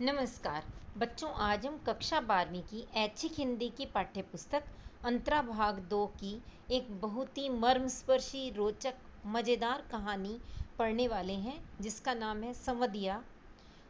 नमस्कार बच्चों, आज हम कक्षा 12वीं की ऐच्छिक हिंदी की पाठ्य पुस्तक अंतरा भाग 2 की एक बहुत ही मर्मस्पर्शी, रोचक, मज़ेदार कहानी पढ़ने वाले हैं जिसका नाम है संवदिया।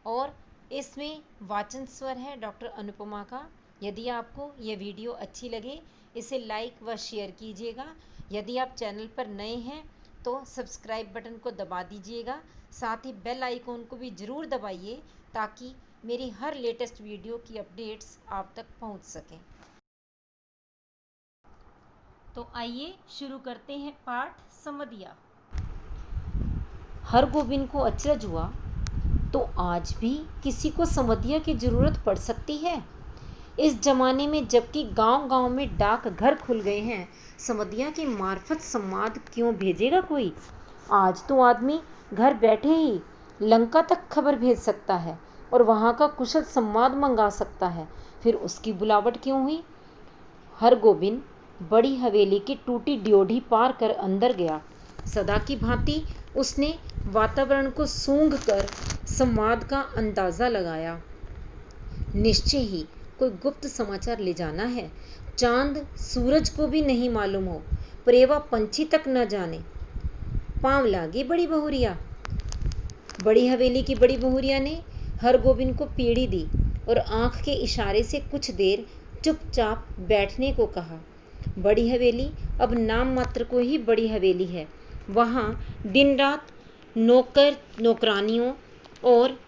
और इसमें वाचन स्वर है डॉक्टर अनुपमा का। यदि आपको यह वीडियो अच्छी लगे इसे लाइक व शेयर कीजिएगा। यदि आप चैनल पर नए हैं तो सब्सक्राइब बटन को दबा दीजिएगा। साथ ही बेल आइकॉन को भी ज़रूर दबाइए ताकि मेरी हर लेटेस्ट वीडियो की अपडेट्स आप तक पहुंच सकें। तो आइए शुरू करते हैं पाठ संवदिया। हरगोविंद को अचरज हुआ, तो आज भी किसी को संवदिया की जरूरत पड़ सकती है। इस जमाने में जबकि गांव-गांव में डाक घर खुल गए हैं, संवदिया की मार्फत संवाद क्यों भेजेगा कोई। आज तो आदमी घर बैठे ही लंका तक खबर भेज सकता है और वहां का कुशल संवाद मंगा सकता है। फिर उसकी बुलावट क्यों हुई। हरगोविंद बड़ी हवेली की टूटी ड्योढ़ी पार कर अंदर गया। सदा की भांति उसने वातावरण को सूंघ कर संवाद का अंदाजा लगाया। निश्चय ही कोई गुप्त समाचार ले जाना है। चांद सूरज को भी नहीं मालूम हो, प्रेवा पंछी तक न जाने। पांव लागी बड़ी बहुरिया। बड़ी हवेली की बड़ी बहुरिया ने हरगोविंद को पीढ़ी दी और आंख के इशारे से कुछ देर चुपचाप बैठने को कहा। बड़ी हवेली अब नाम मात्र को ही बड़ी हवेली है। वहां दिन रात नौकर नौकरानियों और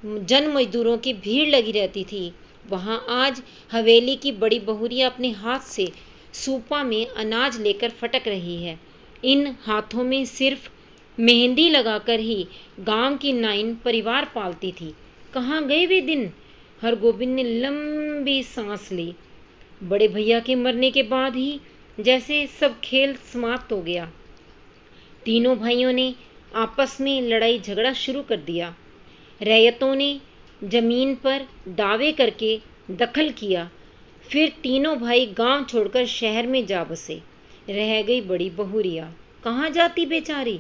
जन मजदूरों की भीड़ लगी रहती थी। वहां आज हवेली की बड़ी बहुरिया अपने हाथ से सूपा में अनाज लेकर फटक रही है। इन हाथों में सिर्फ मेहंदी लगाकर ही गांव की नाइन परिवार पालती थी। कहाँ गए वे दिन। हरगोविंद ने लंबी सांस ली। बड़े भैया के मरने के बाद ही जैसे सब खेल समाप्त हो गया। तीनों भाइयों ने आपस में लड़ाई झगड़ा शुरू कर दिया। रैयतों ने जमीन पर दावे करके दखल किया। फिर तीनों भाई गांव छोड़कर शहर में जा बसे। रह गई बड़ी बहुरिया। कहाँ जाती बेचारी।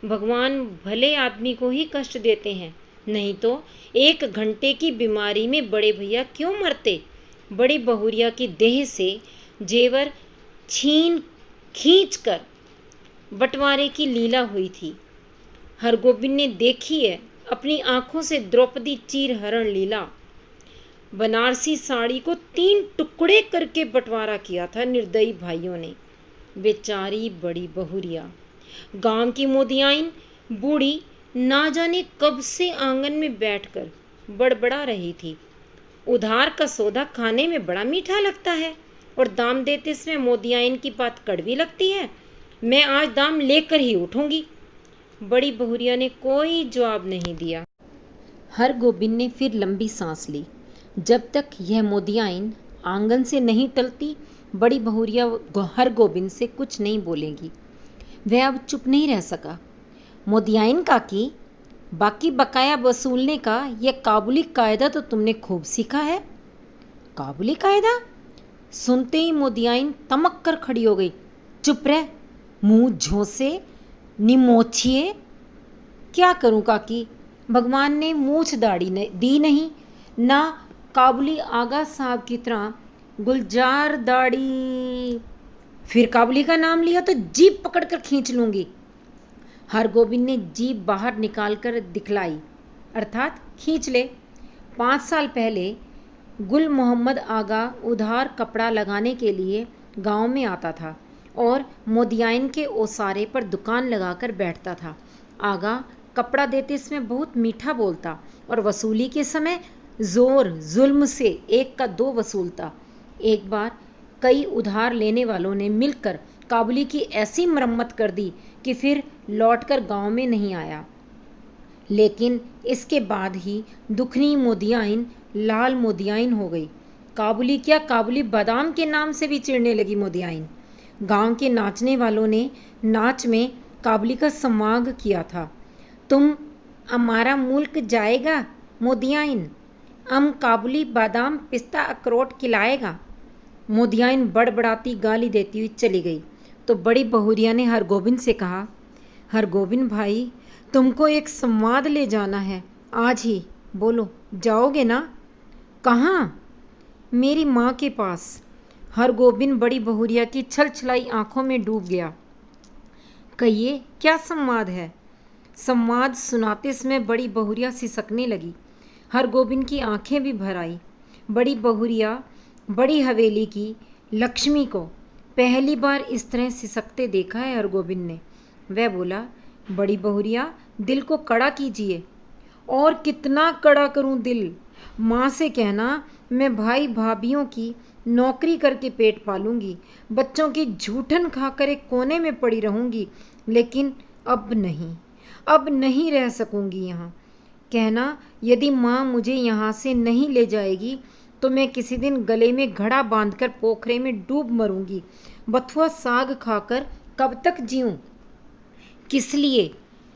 भगवान भले आदमी को ही कष्ट देते हैं, नहीं तो 1 घंटे की बीमारी में बड़े भैया क्यों मरते। बड़ी बहुरिया की देह से जेवर छीन खींच कर बंटवारे की लीला हुई थी। हरगोविंद ने देखी है अपनी आंखों से द्रौपदी चीर हरण लीला। बनारसी साड़ी को 3 टुकड़े करके बंटवारा किया था निर्दयी भाइयों ने। बेचारी बड़ी बहुरिया। गांव की मोदियाइन बूढ़ी ना जाने कब से आंगन में बैठकर बड़बड़ा रही थी। उधार का सौदा खाने में बड़ा मीठा लगता है और दाम देते समय मोदियाइन की बात कड़वी लगती है। मैं आज दाम लेकर ही उठूंगी। बड़ी बहुरिया ने कोई जवाब नहीं दिया। हरगोविंद ने फिर लंबी सांस ली। जब तक यह मोदियाइन आंगन से नहीं टलती, बड़ी बहुरिया हरगोविंद से कुछ नहीं बोलेगी। वह अब चुप नहीं रह सका। मोदियाइन काकी, बाकी बकाया वसूलने का यह काबुली कायदा तो तुमने खूब सीखा है। काबुली कायदा। सुनते ही मोदियाइन तमक कर खड़ी हो गई। चुप रह, मुंह झोंसे, निमोछिए। क्या करूं काकी, भगवान ने मूछ दाढ़ी दी नहीं, ना काबुली आगा साहब की तरह गुलजार दाढ़ी। फिर काबुली का नाम लिया तो जीभ पकड़कर खींच लूंगी। हरगोविंद ने जीभ बाहर निकालकर दिखलाई, अर्थात खींच ले। 5 साल पहले गुल मोहम्मद आगा उधार कपड़ा लगाने के लिए गांव में आता था और मोदियाइन के ओसारे पर दुकान लगाकर बैठता था। आगा कपड़ा देते समय बहुत मीठा बोलता और वसूली के समय जोर जुल्म से 1 का 2 वसूलता। एक बार कई उधार लेने वालों ने मिलकर काबुली की ऐसी मरम्मत कर दी कि फिर लौटकर गांव में नहीं आया। लेकिन इसके बाद ही दुखनी मोदियाइन लाल मोदियाइन हो गई। काबुली क्या, काबुली बादाम के नाम से भी चिढ़ने लगी मोदियाइन। गांव के नाचने वालों ने नाच में काबुली का समाग किया था। तुम हमारा मुल्क जाएगा मोदियाइन, हम काबुली बादाम पिस्ता अखरोट खिलाएगा। मोदियाइन बड़बड़ाती गाली देती हुई चली गई तो बड़ी बहुरिया ने हरगोविंद से कहा, हरगोविंद भाई, तुमको एक संवाद ले जाना है आज ही। बोलो, जाओगे ना? कहाँ? मेरी माँ के पास। हरगोविंद बड़ी बहुरिया की छलछलाई आंखों में डूब गया। कहिए, क्या संवाद है? संवाद सुनाते समय बड़ी बहुरिया सिसकने लगी। हरगोविंद की आंखें भी भर आई। बड़ी बहुरिया बड़ी हवेली की लक्ष्मी को पहली बार इस तरह सिसकते देखा है हरगोविंद ने। वह बोला, बड़ी बहुरिया, दिल को कड़ा कीजिए। और कितना कड़ा करूं दिल? माँ से कहना मैं भाई भाभीियों की नौकरी करके पेट पालूंगी, बच्चों की झूठन खाकर एक कोने में पड़ी रहूंगी, लेकिन अब नहीं रह सकूंगी यहाँ। कहना, यदि माँ मुझे यहाँ से नहीं ले जाएगी तो मैं किसी दिन गले में घड़ा बांधकर पोखरे में डूब मरूंगी। बथुआ साग खाकर कब तक जीऊं? किस लिए?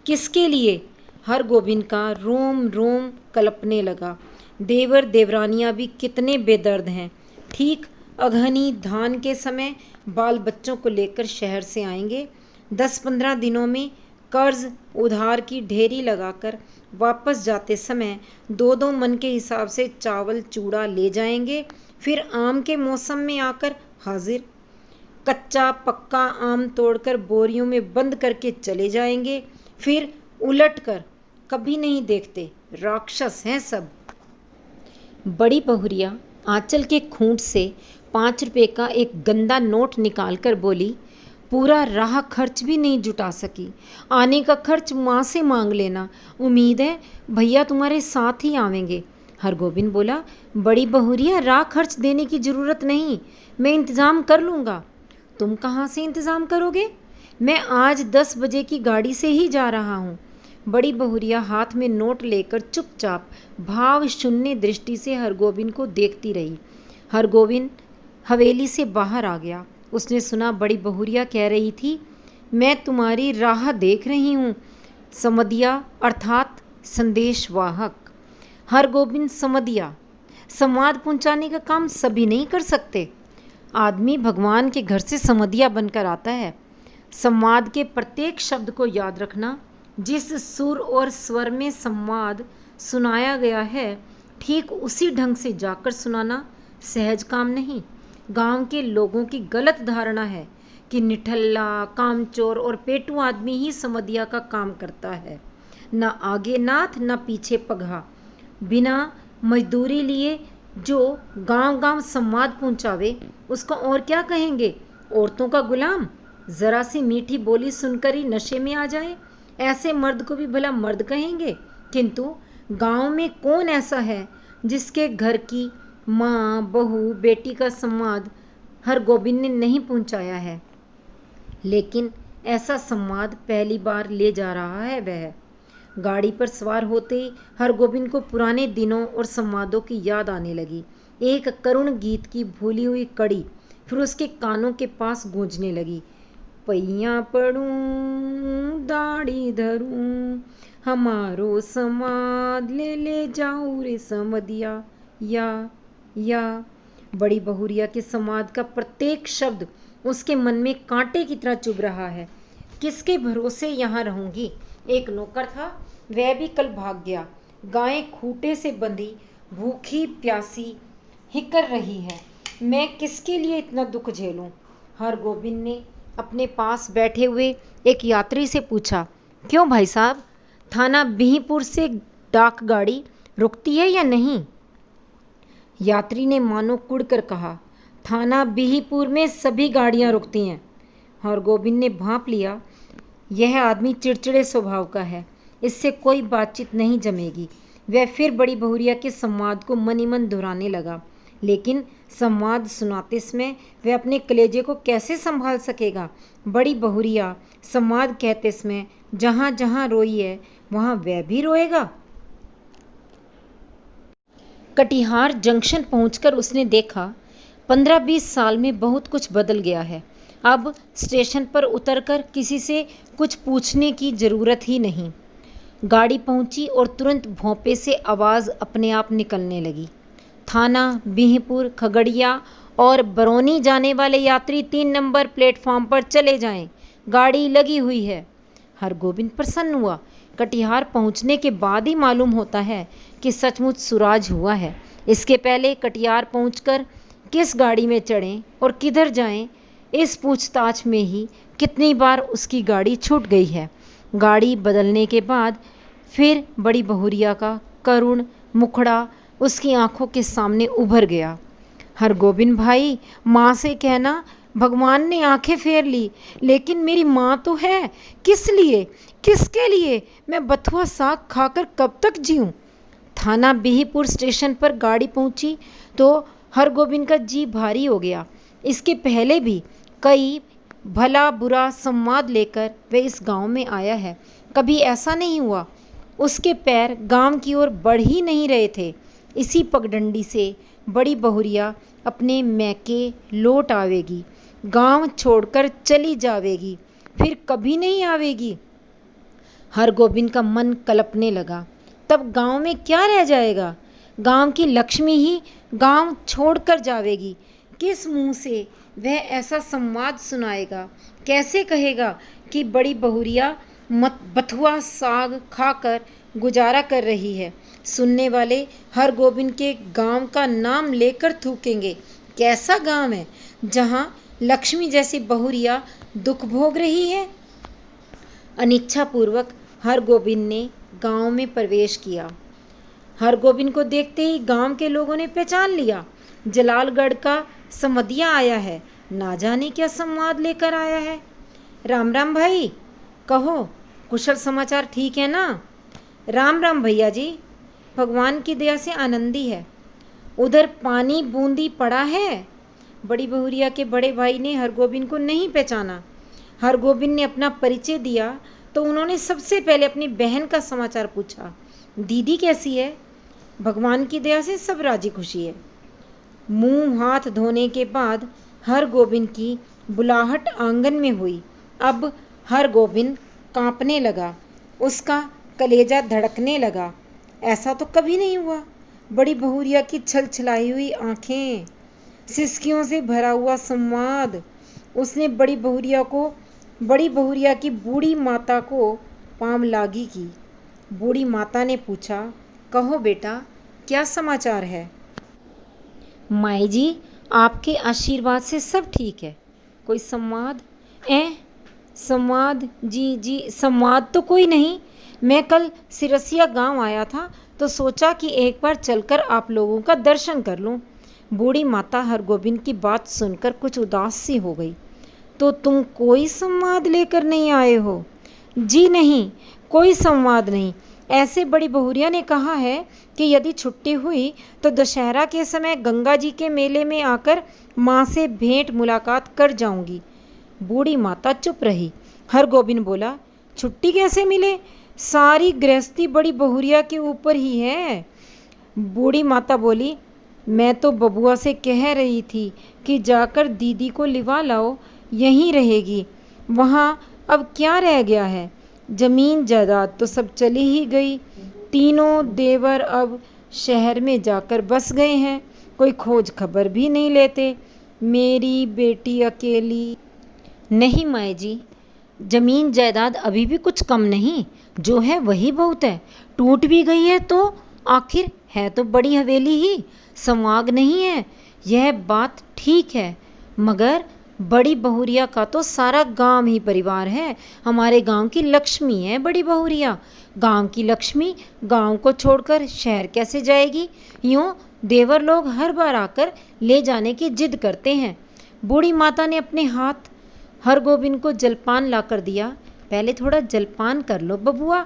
किसके लिए? हरगोविंद का रोम रोम कलपने लगा। देवर देवरानियां भी कितने बेदर्द हैं। ठीक अगहनी धान के समय बाल बच्चों को लेकर शहर से आएंगे। 10-15 दिनों में कर्ज उधार की ढेरी लगाकर वापस जाते समय 2-2 मन के हिसाब से चावल चूड़ा ले जाएंगे। फिर आम के मौसम में आकर हाजिर। कच्चा पक्का आम तोड़कर बोरियों में बंद करके चले जाएंगे। फिर उलट कर कभी नहीं देखते। राक्षस हैं सब। बड़ी बहुरिया आंचल के खूंट से 5 रुपए का एक गंदा नोट निकालकर बोली, पूरा राह खर्च भी नहीं जुटा सकी। आने का खर्च माँ से मांग लेना। उम्मीद है भैया तुम्हारे साथ ही आवेंगे। हरगोविंद बोला, बड़ी बहुरिया, राह खर्च देने की जरूरत नहीं, मैं इंतजाम कर लूंगा। तुम कहाँ से इंतजाम करोगे? मैं आज 10 बजे की गाड़ी से ही जा रहा हूँ। बड़ी बहुरिया हाथ में नोट लेकर चुपचाप भाव शून्य दृष्टि से हरगोविंद को देखती रही। हरगोविंद हवेली से बाहर आ गया। उसने सुना बड़ी बहुरिया कह रही थी, मैं तुम्हारी राह देख रही हूँ। समदिया अर्थात संदेशवाहक। हरगोविंद समदिया, संवाद पहुंचाने का काम सभी नहीं कर सकते। आदमी भगवान के घर से समदिया बनकर आता है। संवाद के प्रत्येक शब्द को याद रखना। जिस सुर और स्वर में संवाद सुनाया गया है, ठीक उसी ढंग से जाकर सुनाना सहज काम नहीं। गांव के लोगों की गलत धारणा है कि निठल्ला, कामचोर और पेटू आदमी ही समदिया का काम करता है। न आगे नाथ न पीछे पगहा। बिना मजदूरी लिए जो गांव-गांव संवाद पहुंचावे, उसको और क्या कहेंगे? औरतों का गुलाम। जरा सी मीठी बोली सुनकर ही नशे में आ जाए, ऐसे मर्द को भी भला मर्द कहेंगे? किंतु गांव में कौन ऐसा है जिसके घर की माँ, बहू, बेटी का संवाद हरगोविंद ने नहीं पहुंचाया है? लेकिन ऐसा संवाद पहली बार ले जा रहा है वह। गाड़ी पर सवार होते ही हरगोविंद को पुराने दिनों और संवादों की याद आने लगी। एक करुण गीत की भूली हुई कड़ी फिर उसके कानों के पास गूंजने लगी। पैया पड़ूं दाढ़ी धरूं, हमारो समाद ले जाऊं रे समदिया। या बड़ी बहुरिया के संवाद का प्रत्येक शब्द उसके मन में कांटे की तरह चुभ रहा है। किसके भरोसे यहाँ रहूंगी? एक नौकर था, वह भी कल भाग गया। गायें खूंटे से बंधी भूखी प्यासी हिकर रही है। मैं किसके लिए इतना दुख झेलूं? हरगोविंद ने अपने पास बैठे हुए एक यात्री से पूछा, क्यों भाई साहब, थाना बिहीपुर से डाक गाड़ी रुकती है या नहीं? यात्री ने मानो कुड़कर कहा, थाना बिहीपुर में सभी गाड़ियां रुकती हैं। हरगोविंद ने भांप लिया, यह आदमी चिड़चिड़े स्वभाव का है, इससे कोई बातचीत नहीं जमेगी। वह फिर बड़ी बहुरिया के संवाद को मन ही मन दोहराने लगा। लेकिन संवाद सुनाते समय वह अपने कलेजे को कैसे संभाल सकेगा? बड़ी बहुरिया संवाद कहते समय जहां जहां रोई है वहां वह भी रोएगा। कटिहार जंक्शन पहुंचकर उसने देखा 15-20 साल में बहुत कुछ बदल गया है। अब स्टेशन पर उतरकर किसी से कुछ पूछने की जरूरत ही नहीं। गाड़ी पहुंची और तुरंत भोंपे से आवाज अपने आप निकलने लगी। थाना बिहीपुर, खगड़िया और बरौनी जाने वाले यात्री 3 नंबर प्लेटफॉर्म पर चले जाएं, गाड़ी लगी हुई है। हरगोविंद प्रसन्न हुआ। कटिहार पहुंचने के बाद ही मालूम होता है कि सचमुच सुराज हुआ है। इसके पहले कटियार पहुंचकर किस गाड़ी में चढ़ें और किधर जाएं, इस पूछताछ में ही कितनी बार उसकी गाड़ी छूट गई है। गाड़ी बदलने के बाद फिर बड़ी बहुरिया का करुण मुखड़ा उसकी आंखों के सामने उभर गया। हरगोविंद भाई, माँ से कहना भगवान ने आंखें फेर ली, लेकिन मेरी माँ तो है। किस लिए, किसके लिए मैं बथुआ साग खाकर कब तक जीऊं? थाना बिहीपुर स्टेशन पर गाड़ी पहुंची तो हरगोविंद का जी भारी हो गया। इसके पहले भी कई भला बुरा संवाद लेकर वे इस गांव में आया है। कभी ऐसा नहीं हुआ उसके पैर गांव की ओर बढ़ ही नहीं रहे थे। इसी पगडंडी से बड़ी बहुरिया अपने मैके लौट आवेगी, गांव छोड़कर चली जावेगी, फिर कभी नहीं आवेगी। हरगोविंद का मन कलपने लगा। तब गांव में क्या रह जाएगा? गांव की लक्ष्मी ही गांव छोड़कर जावेगी। किस मुंह से वह ऐसा संवाद सुनाएगा? कैसे कहेगा कि बड़ी बहुरिया बथुआ साग खाकर गुजारा कर रही है? सुनने वाले हरगोविंद के गांव का नाम लेकर थूकेंगे। कैसा गांव है जहां लक्ष्मी जैसी बहुरिया दुख भोग रही है? अनिच्छापूर्वक हरगोविंद ने गांव में प्रवेश किया। हरगोविंद को देखते ही गांव के लोगों ने पहचान लिया। जलालगढ़ का समधिया आया है, ना जाने क्या संवाद लेकर आया है। राम राम भाई, कहो कुशल समाचार ठीक है ना? राम राम भैया जी, भगवान की दया से आनंदी है। उधर पानी बूंदी पड़ा है। बड़ी बहुरिया के बड़े भाई ने हरगोविंद को नहीं पहचाना। हरगोविंद ने अपना परिचय दिया तो उन्होंने सबसे पहले अपनी बहन का समाचार पूछा। दीदी कैसी है? भगवान की दया से सब राजी खुशी है। मुंह हाथ धोने के बाद हरगोविंद की बुलाहट आंगन में हुई। अब हरगोविंद कांपने लगा, उसका कलेजा धड़कने लगा। ऐसा तो कभी नहीं हुआ। बड़ी बहुरिया की छलछलाई हुई आंखें, सिसकियों से भरा हुआ संवाद। उसने बड़ी बहुरिया की बूढ़ी माता को पामलागी की। बूढ़ी माता ने पूछा, कहो बेटा, क्या समाचार है? माई जी, आपके आशीर्वाद से सब ठीक है। कोई संवाद? संवाद? जी संवाद तो कोई नहीं। मैं कल सिरसिया गांव आया था तो सोचा कि एक बार चलकर आप लोगों का दर्शन कर लूं। बूढ़ी माता हरगोविंद की बात सुनकर कुछ उदास सी हो गई। तो तुम कोई संवाद लेकर नहीं आए हो? जी नहीं, कोई संवाद नहीं। ऐसे बड़ी बहुरिया ने कहा है कि यदि छुट्टी हुई तो दशहरा के समय गंगा जी के मेले में आकर माँ से भेंट मुलाकात कर जाऊंगी। बूढ़ी माता चुप रही। हरगोविंद बोला, छुट्टी कैसे मिले? सारी गृहस्थी बड़ी बहुरिया के ऊपर ही है। बूढ़ी माता बोली, मैं तो बबुआ से कह रही थी कि जाकर दीदी को लिवा लाओ, यहीं रहेगी। वहाँ अब क्या रह गया है? जमीन जायदाद तो सब चली ही गई। तीनों देवर अब शहर में जाकर बस गए हैं, कोई खोज खबर भी नहीं लेते। मेरी बेटी अकेली। नहीं माए जी, जमीन जायदाद अभी भी कुछ कम नहीं, जो है वही बहुत है। टूट भी गई है तो आखिर है तो बड़ी हवेली ही, संवाग नहीं है। यह बात ठीक है, मगर बड़ी बहुरिया का तो सारा गांव ही परिवार है। हमारे गांव की लक्ष्मी है बड़ी बहुरिया। गांव की लक्ष्मी गांव को छोड़कर शहर कैसे जाएगी? यूं देवर लोग हर बार आकर ले जाने की जिद करते हैं। बूढ़ी माता ने अपने हाथ हरगोविंद को जलपान लाकर दिया। पहले थोड़ा जलपान कर लो बबुआ।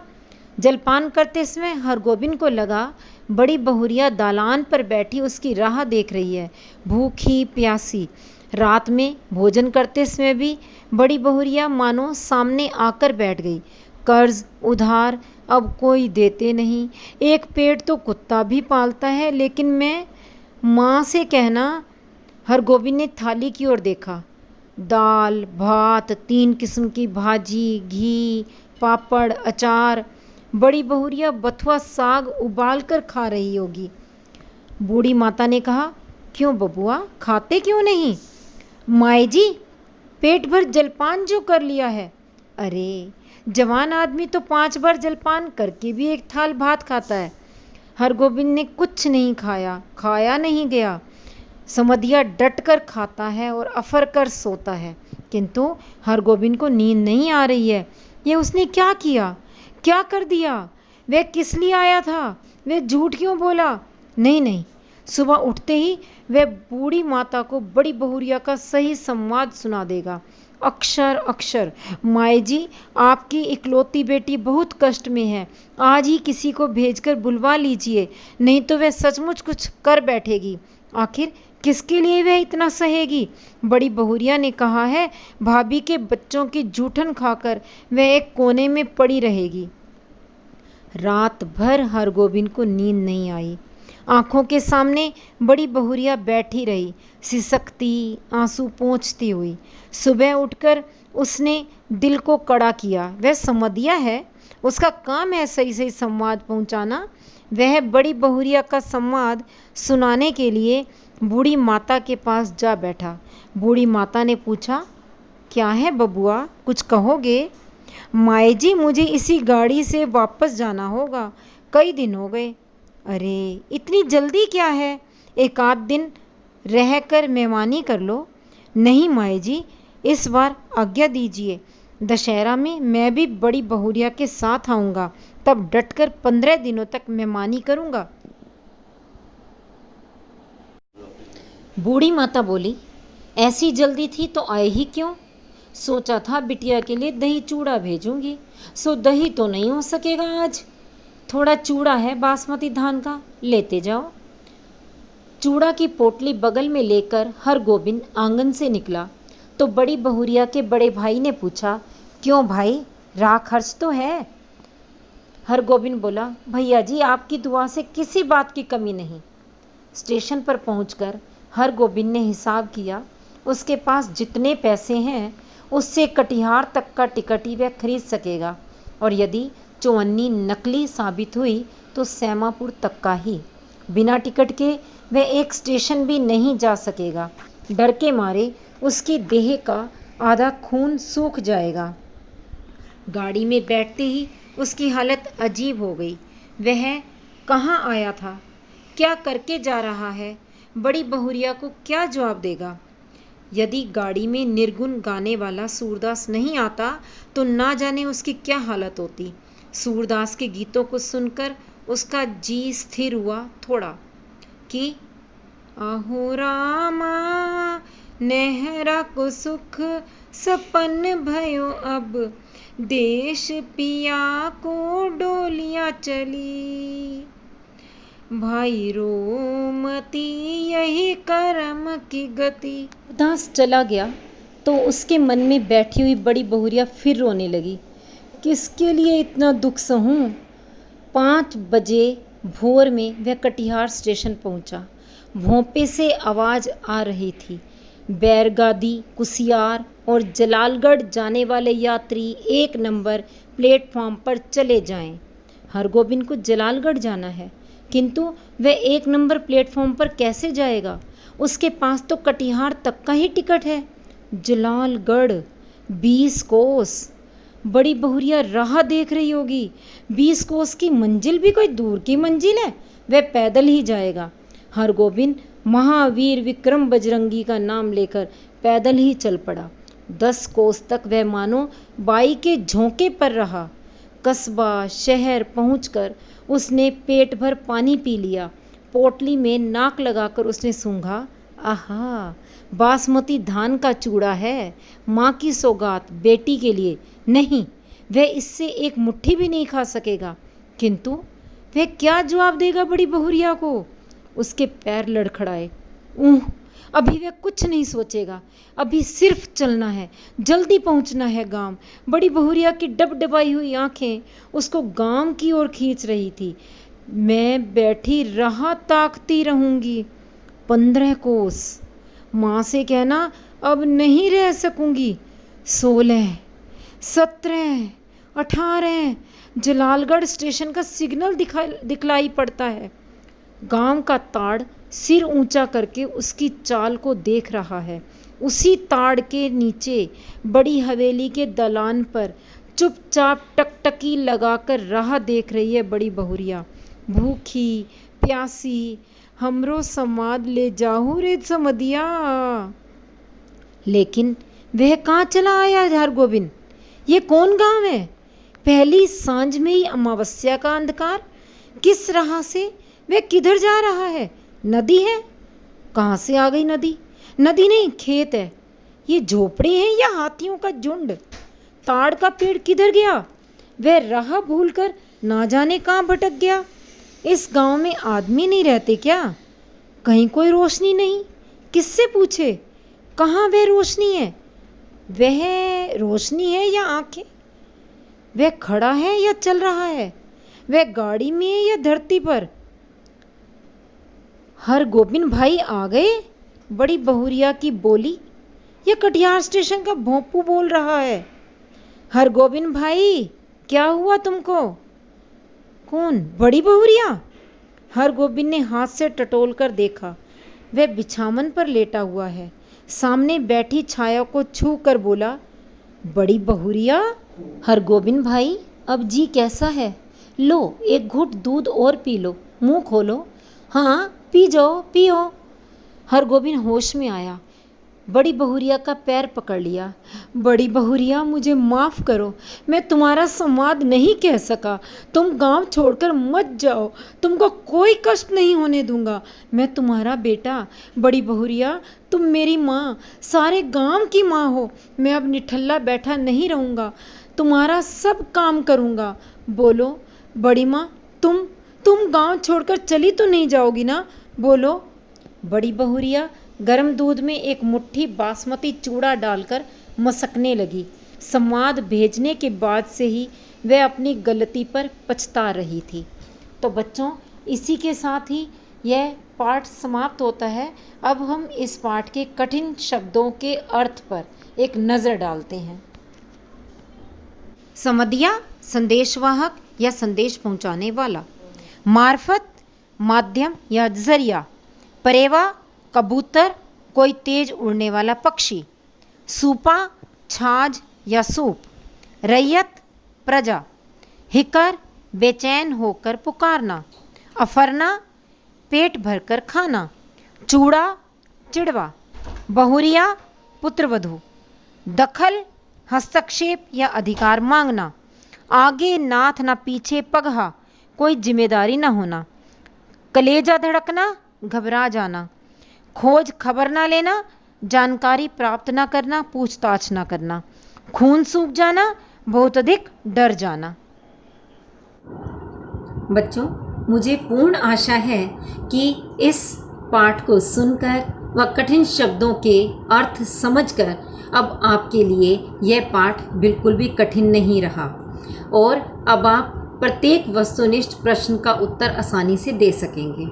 जलपान करते समय हरगोविंद को लगा बड़ी बहुरिया दालान पर बैठी उसकी राह देख रही है, भूखी प्यासी। रात में भोजन करते समय भी बड़ी बहुरिया मानो सामने आकर बैठ गई। कर्ज उधार अब कोई देते नहीं। एक पेट तो कुत्ता भी पालता है, लेकिन मैं माँ से कहना। हरगोविंद ने थाली की ओर देखा। दाल भात, 3 किस्म की भाजी, घी, पापड़, अचार। बड़ी बहुरिया बथुआ साग उबाल कर खा रही होगी। बूढ़ी माता ने कहा, क्यों बबुआ, खाते क्यों नहीं? माए जी, पेट भर जलपान जो कर लिया है। अरे, जवान आदमी तो 5 बार जलपान करके भी एक थाल भात खाता है। हरगोविंद ने कुछ नहीं खाया, खाया नहीं गया। समधिया डट कर खाता है और अफर कर सोता है, किंतु हरगोविंद को नींद नहीं आ रही है। ये उसने क्या किया, क्या कर दिया? वह किस लिए आया था? वह झूठ क्यों बोला? नहीं नहीं, सुबह उठते ही वह बूढ़ी माता को बड़ी बहुरिया का सही संवाद सुना देगा, अक्षर अक्षर। माए जी, आपकी इकलौती बेटी बहुत कष्ट में है, आज ही किसी को भेजकर बुलवा लीजिए, नहीं तो वह सचमुच कुछ कर बैठेगी। आखिर किसके लिए वह इतना सहेगी? बड़ी बहुरिया ने कहा है, भाभी के बच्चों की जूठन खाकर वह एक कोने में पड़ी रहेगी। रात भर हरगोविंद को नींद नहीं आई। आंखों के सामने बड़ी बहुरिया बैठी रही, सिसकती, आंसू पोंछती हुई। सुबह उठकर उसने दिल को कड़ा किया। वह समधिया है, उसका काम है सही सही संवाद पहुंचाना। वह बड़ी बहुरिया का संवाद सुनाने के लिए बूढ़ी माता के पास जा बैठा। बूढ़ी माता ने पूछा, क्या है बबुआ, कुछ कहोगे? माए जी, मुझे इसी गाड़ी से वापस जाना होगा, कई दिन हो गए। अरे, इतनी जल्दी क्या है, एक आध दिन रहकर मेहमानी कर लो। नहीं माए जी, इस बार आज्ञा दीजिए, दशहरा में मैं भी बड़ी बहुरिया के साथ आऊंगा, तब डटकर 15 दिनों तक मेहमानी करूंगा। बूढ़ी माता बोली, ऐसी जल्दी थी तो आए ही क्यों? सोचा था बिटिया के लिए दही चूड़ा भेजूंगी, सो दही तो नहीं हो सकेगा आज। थोड़ा चूड़ा है बासमती धान का, लेते जाओ। चूड़ा की पोटली बगल में लेकर हरगोविंद आंगन से निकला तो बड़ी बहुरिया के बड़े भाई ने पूछा, क्यों भाई, राह खर्च तो है? हरगोविंद बोला, भैया जी, आपकी दुआ से किसी बात की कमी नहीं। स्टेशन पर पहुंचकर हरगोविंद ने हिसाब किया, उसके पास जितने पैसे हैं उससे कटिहार तक का टिकट ही वह खरीद सकेगा, और यदि चौवन्नी नकली साबित हुई तो सैमापुर तक का ही। बिना टिकट के वह एक स्टेशन भी नहीं जा सकेगा। डर के मारे उसकी देह का आधा खून सूख जाएगा। गाड़ी में बैठते ही उसकी हालत अजीब हो गई। वह कहाँ आया था, क्या करके जा रहा है, बड़ी बहुरिया को क्या जवाब देगा? यदि गाड़ी में निर्गुण गाने वाला सूरदास नहीं आता तो ना जाने उसकी क्या हालत होती। सूरदास के गीतों को सुनकर उसका जी स्थिर हुआ थोड़ा कि आहो रामा, नेहरा को सुख सपन भयो अब, देश पिया को डोलियां चली, भाई रोमती यही करम की गति। उदास चला गया तो उसके मन में बैठी हुई बड़ी बहुरिया फिर रोने लगी। किसके लिए इतना दुख सहूं? 5 बजे भोर में वह कटिहार स्टेशन पहुंचा। भोंपे से आवाज आ रही थी, बैरगादी, कुसियार और जलालगढ़ जाने वाले यात्री 1 नंबर प्लेटफॉर्म पर चले जाएं। हरगोविंद को जलालगढ़ जाना है, किंतु वह 1 नंबर प्लेटफॉर्म पर कैसे जाएगा? उसके पास तो कटिहार तक का ही टिकट है। जलालगढ़ 20 कोस। बड़ी बहुरिया राह देख रही होगी। 20 कोस की मंजिल भी कोई दूर की मंजिल है, वह पैदल ही जाएगा। हरगोविंद महावीर विक्रम बजरंगी का नाम लेकर पैदल ही चल पड़ा। 10 कोस तक वह मानो बाई के झोंके पर रहा। कस्बा शहर पहुंचकर उसने पेट भर पानी पी लिया। पोटली में नाक लगाकर उसने सूंघा, आहा, बासमती धान का चूड़ा है, माँ की सौगात बेटी के लिए। नहीं, वह इससे एक मुट्ठी भी नहीं खा सकेगा। किंतु वह क्या जवाब देगा बड़ी बहुरिया को? उसके पैर लड़खड़ाए। अभी वह कुछ नहीं सोचेगा, अभी सिर्फ चलना है, जल्दी पहुंचना है गांव। बड़ी बहुरिया की डबडबाई हुई आंखें उसको गांव की ओर खींच रही थी। मैं बैठी राह ताकती रहूंगी। 15 कोस। माँ से कहना अब नहीं रह सकूंगी। 16, 17, 18। जलालगढ़ स्टेशन का सिग्नल दिखलाई पड़ता है। गांव का ताड़ सिर ऊंचा करके उसकी चाल को देख रहा है। उसी ताड़ के नीचे बड़ी हवेली के दलान पर चुपचाप टकटकी लगाकर राह देख रही है बड़ी बहुरिया। भूखी प्यासी हमरो समाद ले जाहू रे समदिया। लेकिन वह कहाँ चला आया हरगोविंद? ये कौन गांव है? पहली सांझ में ही अमावस्या का अंधकार। किस राह से? वह किधर जा रहा है? नदी है? कहाँ से आ गई नदी? नदी नहीं, खेत है। ये झोपड़े हैं या हाथियों का झुंड? ताड़ का पेड़ किधर गया? वह राह भूलकर ना जाने कहाँ भटक गया। इस गांव में आदमी नहीं रहते क्या? कहीं कोई रोशनी नहीं। किससे पूछे? कहाँ वह रोशनी है? वह रोशनी है या आंखें? वह खड़ा है या चल रहा है? वह गाड़ी में है या धरती पर? हरगोविंद भाई आ गए? बड़ी बहुरिया की बोली या कटिहार स्टेशन का भोंपू बोल रहा है? हरगोविंद भाई, क्या हुआ तुमको? कौन? बड़ी बहुरिया? हरगोविंद ने हाथ से टटोल कर देखा। वह बिछावन पर लेटा हुआ है। सामने बैठी छाया को छू कर बोला, बड़ी बहुरिया। हरगोविंद भाई, अब जी कैसा है? लो एक घूंट दूध और पी लो, मुंह खोलो। हाँ पी जाओ, पियो। हरगोविंद होश में आया। बड़ी बहुरिया का पैर पकड़ लिया। बड़ी बहुरिया, मुझे माफ करो, मैं तुम्हारा संवाद नहीं कह सका। तुम गांव छोड़कर मत जाओ, तुमको कोई कष्ट नहीं होने दूंगा। मैं तुम्हारा बेटा। बड़ी बहुरिया, तुम मेरी माँ, सारे गांव की माँ हो। मैं अब निठल्ला बैठा नहीं रहूंगा, तुम्हारा सब काम करूंगा। बोलो बड़ी माँ, तुम गांव छोड़कर चली तो नहीं जाओगी ना? बोलो। बड़ी बहुरिया गर्म दूध में एक मुट्ठी बासमती चूड़ा डालकर मसकने लगी। संवाद भेजने के बाद से ही वह अपनी गलती पर पछता रही थी। तो बच्चों, इसी के साथ ही यह पाठ समाप्त होता है। अब हम इस पाठ के कठिन शब्दों के अर्थ पर एक नज़र डालते हैं। समदिया, संदेशवाहक या संदेश पहुंचाने वाला। मार्फत, माध्यम या जरिया। परेवा, कबूतर, कोई तेज उड़ने वाला पक्षी। सूपा, छाछ या सूप। रैयत, प्रजा। हिकर, बेचैन होकर पुकारना। अफरना, पेट भरकर खाना। चूड़ा, चिड़वा। बहुरिया, पुत्रवधू। दखल, हस्तक्षेप या अधिकार मांगना। आगे नाथ न पीछे पगहा, कोई जिम्मेदारी न होना। कलेजा धड़कना, घबरा जाना। खोज खबर ना लेना, जानकारी प्राप्त ना करना, पूछताछ ना करना। खून सूख जाना, बहुत अधिक डर जाना। बच्चों, मुझे पूर्ण आशा है कि इस पाठ को सुनकर व कठिन शब्दों के अर्थ समझकर अब आपके लिए यह पाठ बिल्कुल भी कठिन नहीं रहा और अब आप प्रत्येक वस्तुनिष्ठ प्रश्न का उत्तर आसानी से दे सकेंगे।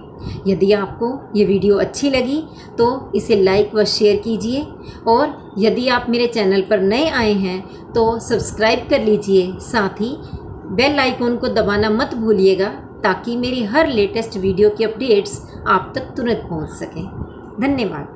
यदि आपको ये वीडियो अच्छी लगी तो इसे लाइक व शेयर कीजिए और यदि आप मेरे चैनल पर नए आए हैं तो सब्सक्राइब कर लीजिए। साथ ही बेल आइकन को दबाना मत भूलिएगा ताकि मेरी हर लेटेस्ट वीडियो की अपडेट्स आप तक तुरंत पहुंच सकें। धन्यवाद।